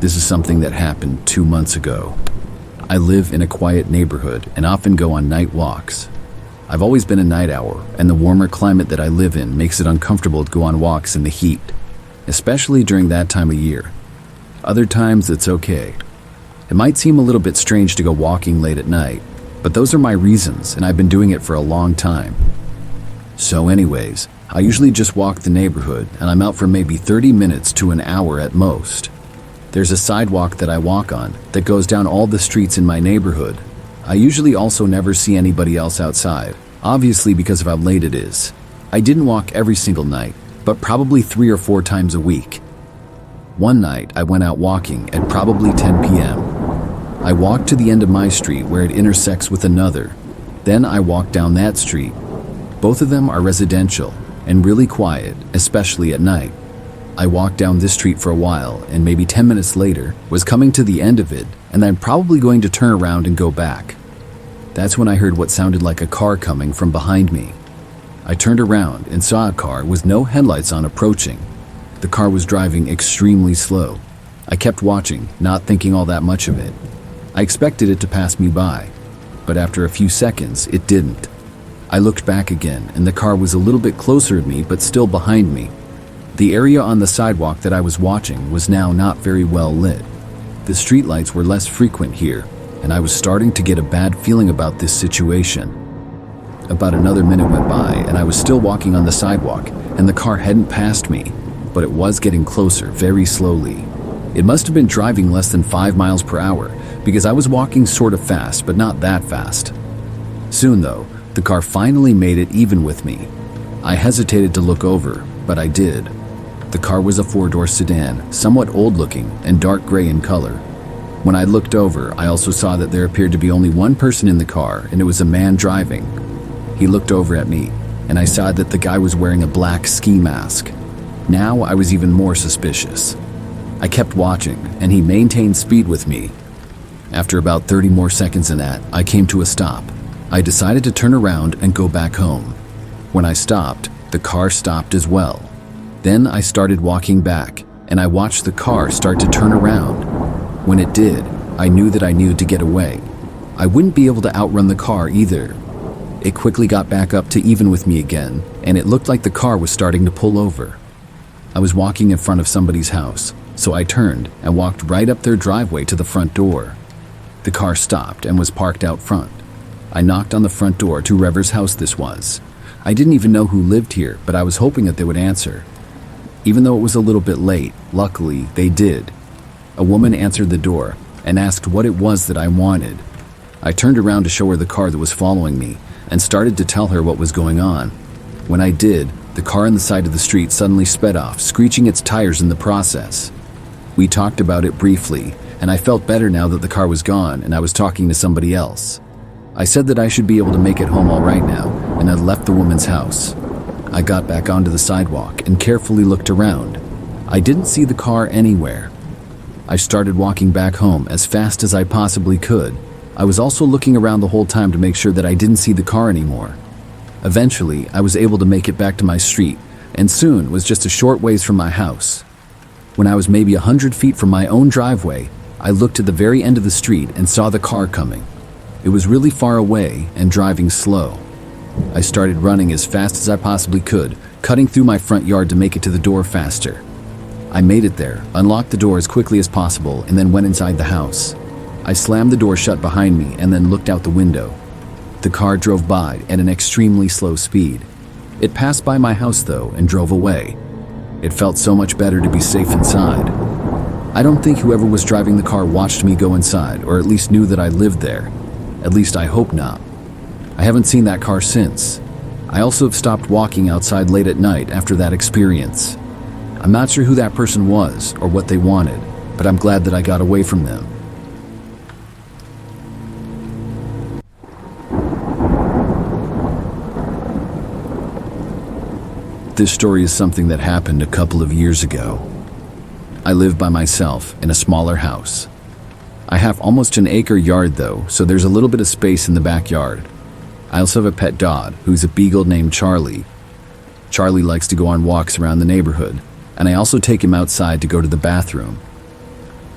This is something that happened 2 months ago. I live in a quiet neighborhood and often go on night walks. I've always been a night owl, and the warmer climate that I live in makes it uncomfortable to go on walks in the heat, especially during that time of year. Other times it's okay. It might seem a little bit strange to go walking late at night, but those are my reasons, and I've been doing it for a long time. So anyways, I usually just walk the neighborhood, and I'm out for maybe 30 minutes to an hour at most. There's a sidewalk that I walk on that goes down all the streets in my neighborhood. I usually also never see anybody else outside, obviously because of how late it is. I didn't walk every single night, but probably 3 or 4 times a week. One night I went out walking at probably 10 p.m. I walked to the end of my street where it intersects with another. Then I walked down that street. Both of them are residential and really quiet, especially at night. I walked down this street for a while, and maybe 10 minutes later was coming to the end of it, and I'm probably going to turn around and go back. That's when I heard what sounded like a car coming from behind me. I turned around and saw a car with no headlights on approaching. The car was driving extremely slow. I kept watching, not thinking all that much of it. I expected it to pass me by, but after a few seconds, it didn't. I looked back again, and the car was a little bit closer to me, but still behind me. The area on the sidewalk that I was watching was now not very well lit. The streetlights were less frequent here, and I was starting to get a bad feeling about this situation. About another minute went by, and I was still walking on the sidewalk, and the car hadn't passed me, but it was getting closer very slowly. It must have been driving less than 5 miles per hour, because I was walking sort of fast, but not that fast. Soon though, the car finally made it even with me. I hesitated to look over, but I did. The car was a 4-door sedan, somewhat old-looking and dark gray in color. When I looked over, I also saw that there appeared to be only one person in the car, and it was a man driving. He looked over at me, and I saw that the guy was wearing a black ski mask. Now I was even more suspicious. I kept watching, and he maintained speed with me. After about 30 more seconds in that, I came to a stop. I decided to turn around and go back home. When I stopped, the car stopped as well. Then I started walking back, and I watched the car start to turn around. When it did, I knew that I needed to get away. I wouldn't be able to outrun the car either. It quickly got back up to even with me again, and it looked like the car was starting to pull over. I was walking in front of somebody's house, so I turned and walked right up their driveway to the front door. The car stopped and was parked out front. I knocked on the front door to whoever's house this was. I didn't even know who lived here, but I was hoping that they would answer. Even though it was a little bit late, luckily they did. A woman answered the door and asked what it was that I wanted. I turned around to show her the car that was following me and started to tell her what was going on. When I did, the car on the side of the street suddenly sped off, screeching its tires in the process. We talked about it briefly, and I felt better now that the car was gone and I was talking to somebody else. I said that I should be able to make it home all right now, and had left the woman's house. I got back onto the sidewalk and carefully looked around. I didn't see the car anywhere. I started walking back home as fast as I possibly could. I was also looking around the whole time to make sure that I didn't see the car anymore. Eventually, I was able to make it back to my street, and soon was just a short ways from my house. When I was maybe 100 feet from my own driveway, I looked at the very end of the street and saw the car coming. It was really far away and driving slow. I started running as fast as I possibly could, cutting through my front yard to make it to the door faster. I made it there, unlocked the door as quickly as possible, and then went inside the house. I slammed the door shut behind me and then looked out the window. The car drove by at an extremely slow speed. It passed by my house though and drove away. It felt so much better to be safe inside. I don't think whoever was driving the car watched me go inside, or at least knew that I lived there. At least I hope not. I haven't seen that car since. I also have stopped walking outside late at night after that experience. I'm not sure who that person was or what they wanted, but I'm glad that I got away from them. This story is something that happened a couple of years ago. I live by myself in a smaller house. I have almost an acre yard though, so there's a little bit of space in the backyard. I also have a pet dog who's a beagle named Charlie. Charlie likes to go on walks around the neighborhood, and I also take him outside to go to the bathroom.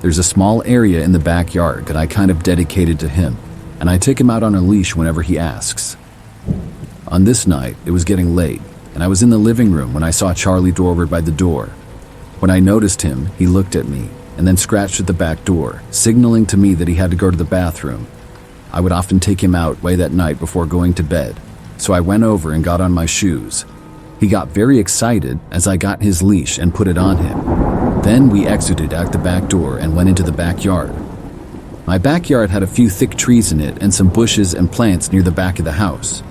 There's a small area in the backyard that I kind of dedicated to him, and I take him out on a leash whenever he asks. On this night, it was getting late, and I was in the living room when I saw Charlie over by the door. When I noticed him, he looked at me and then scratched at the back door, signaling to me that he had to go to the bathroom. I would often take him out way that night before going to bed, so I went over and got on my shoes. He got very excited as I got his leash and put it on him. Then we exited out the back door and went into the backyard. My backyard had a few thick trees in it and some bushes and plants near the back of the house.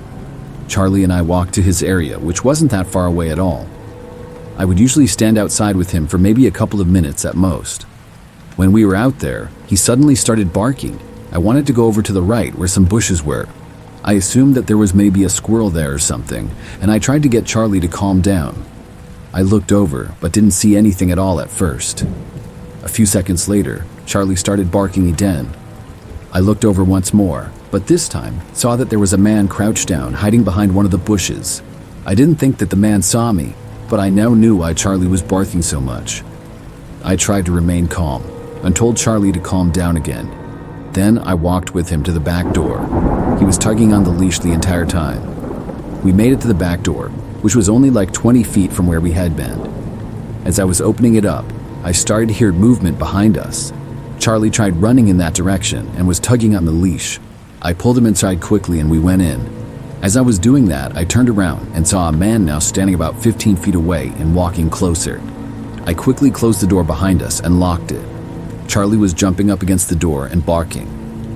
Charlie and I walked to his area, which wasn't that far away at all. I would usually stand outside with him for maybe a couple of minutes at most. When we were out there, he suddenly started barking. I wanted to go over to the right where some bushes were. I assumed that there was maybe a squirrel there or something, and I tried to get Charlie to calm down. I looked over, but didn't see anything at all at first. A few seconds later, Charlie started barking again. I looked over once more, but this time saw that there was a man crouched down, hiding behind one of the bushes. I didn't think that the man saw me, but I now knew why Charlie was barking so much. I tried to remain calm and told Charlie to calm down again. Then I walked with him to the back door. He was tugging on the leash the entire time. We made it to the back door, which was only like 20 feet from where we had been. As I was opening it up, I started to hear movement behind us. Charlie tried running in that direction and was tugging on the leash. I pulled him inside quickly and we went in. As I was doing that, I turned around and saw a man now standing about 15 feet away and walking closer. I quickly closed the door behind us and locked it. Charlie was jumping up against the door and barking.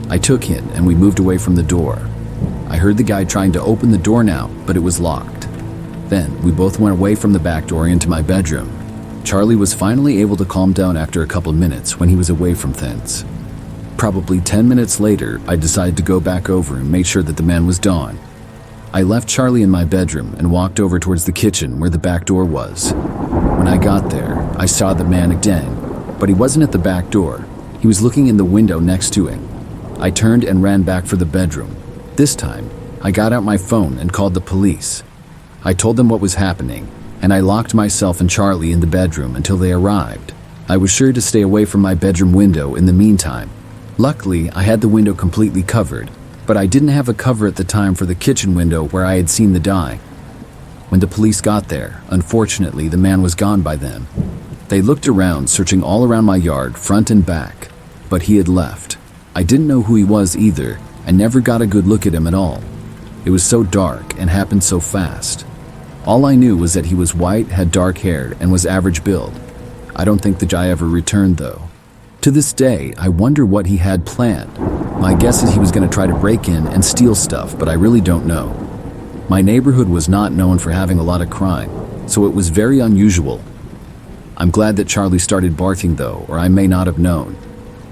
I took him and we moved away from the door. I heard the guy trying to open the door now, but it was locked. Then we both went away from the back door into my bedroom. Charlie was finally able to calm down after a couple of minutes when he was away from things. Probably 10 minutes later, I decided to go back over and make sure that the man was gone. I left Charlie in my bedroom and walked over towards the kitchen where the back door was. When I got there, I saw the man again, but he wasn't at the back door. He was looking in the window next to him. I turned and ran back for the bedroom. This time, I got out my phone and called the police. I told them what was happening, and I locked myself and Charlie in the bedroom until they arrived. I was sure to stay away from my bedroom window in the meantime. Luckily, I had the window completely covered, but I didn't have a cover at the time for the kitchen window where I had seen the dye. When the police got there, unfortunately, the man was gone by then. They looked around, searching all around my yard, front and back, but he had left. I didn't know who he was either, and never got a good look at him at all. It was so dark and happened so fast. All I knew was that he was white, had dark hair, and was average build. I don't think the guy ever returned though. To this day, I wonder what he had planned. My guess is he was going to try to break in and steal stuff, but I really don't know. My neighborhood was not known for having a lot of crime, so it was very unusual. I'm glad that Charlie started barking though, or I may not have known.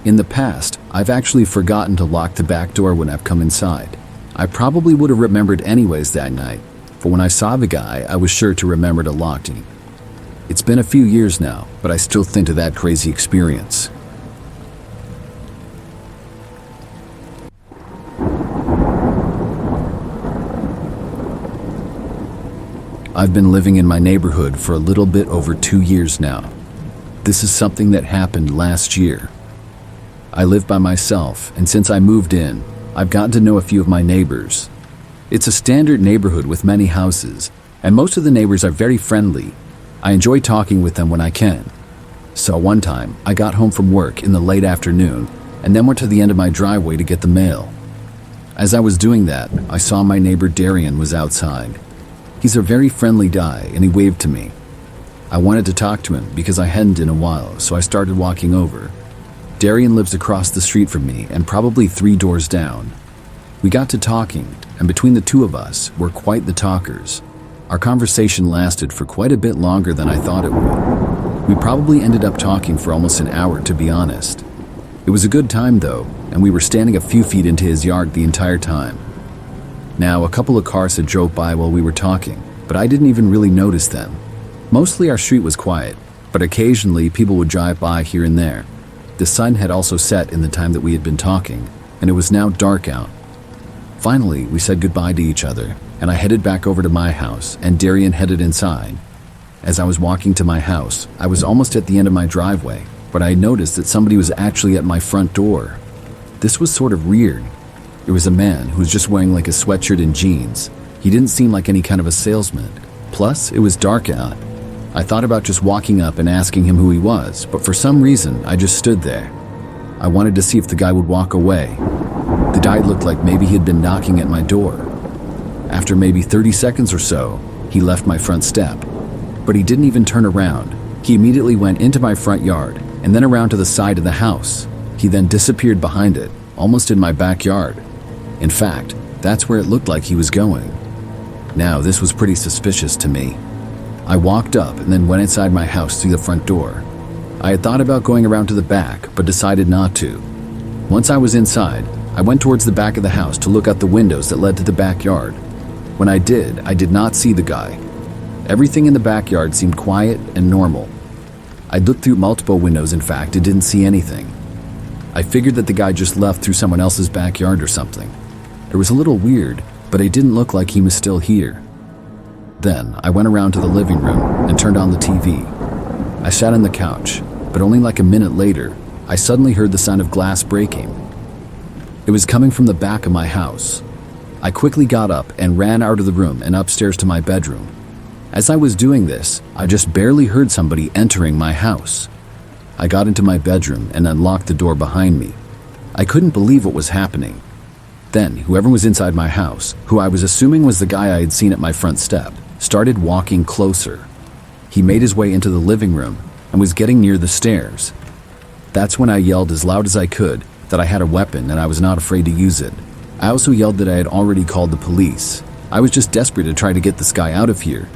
In the past, I've actually forgotten to lock the back door when I've come inside. I probably would have remembered anyways that night, for when I saw the guy, I was sure to remember to lock him. It's been a few years now, but I still think of that crazy experience. I've been living in my neighborhood for a little bit over 2 years now. This is something that happened last year. I live by myself, and since I moved in, I've gotten to know a few of my neighbors. It's a standard neighborhood with many houses, and most of the neighbors are very friendly. I enjoy talking with them when I can. So one time, I got home from work in the late afternoon, and then went to the end of my driveway to get the mail. As I was doing that, I saw my neighbor Darian was outside. He's a very friendly guy, and he waved to me. I wanted to talk to him because I hadn't in a while, so I started walking over. Darian lives across the street from me and probably 3 doors down. We got to talking, and between the two of us, we're quite the talkers. Our conversation lasted for quite a bit longer than I thought it would. We probably ended up talking for almost an hour, to be honest. It was a good time though, and we were standing a few feet into his yard the entire time. Now, a couple of cars had drove by while we were talking, but I didn't even really notice them. Mostly our street was quiet, but occasionally people would drive by here and there. The sun had also set in the time that we had been talking, and it was now dark out. Finally, we said goodbye to each other, and I headed back over to my house, and Darian headed inside. As I was walking to my house, I was almost at the end of my driveway, but I noticed that somebody was actually at my front door. This was sort of weird. It was a man who was just wearing like a sweatshirt and jeans. He didn't seem like any kind of a salesman. Plus, it was dark out. I thought about just walking up and asking him who he was, but for some reason, I just stood there. I wanted to see if the guy would walk away. The guy looked like maybe he had been knocking at my door. After maybe 30 seconds or so, he left my front step. But he didn't even turn around. He immediately went into my front yard and then around to the side of the house. He then disappeared behind it, almost in my backyard. In fact, that's where it looked like he was going. Now, this was pretty suspicious to me. I walked up and then went inside my house through the front door. I had thought about going around to the back, but decided not to. Once I was inside, I went towards the back of the house to look out the windows that led to the backyard. When I did not see the guy. Everything in the backyard seemed quiet and normal. I looked through multiple windows, in fact, and didn't see anything. I figured that the guy just left through someone else's backyard or something. It was a little weird, but it didn't look like he was still here. Then, I went around to the living room and turned on the TV. I sat on the couch, but only like a minute later, I suddenly heard the sound of glass breaking. It was coming from the back of my house. I quickly got up and ran out of the room and upstairs to my bedroom. As I was doing this, I just barely heard somebody entering my house. I got into my bedroom and unlocked the door behind me. I couldn't believe what was happening. Then, whoever was inside my house, who I was assuming was the guy I had seen at my front step, started walking closer. He made his way into the living room and was getting near the stairs. That's when I yelled as loud as I could that I had a weapon and I was not afraid to use it. I also yelled that I had already called the police. I was just desperate to try to get this guy out of here.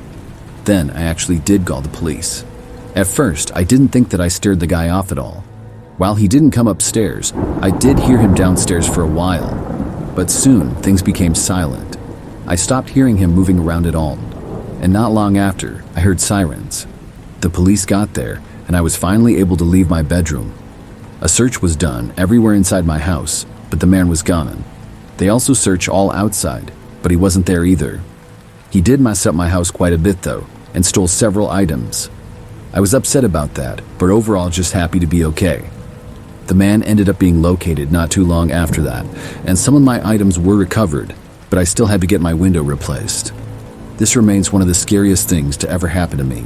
Then I actually did call the police. At first, I didn't think that I scared the guy off at all. While he didn't come upstairs, I did hear him downstairs for a while. But soon, things became silent. I stopped hearing him moving around at all. And not long after, I heard sirens. The police got there, and I was finally able to leave my bedroom. A search was done everywhere inside my house, but the man was gone. They also searched all outside, but he wasn't there either. He did mess up my house quite a bit though, and stole several items. I was upset about that, but overall just happy to be okay. The man ended up being located not too long after that, and some of my items were recovered, but I still had to get my window replaced. This remains one of the scariest things to ever happen to me.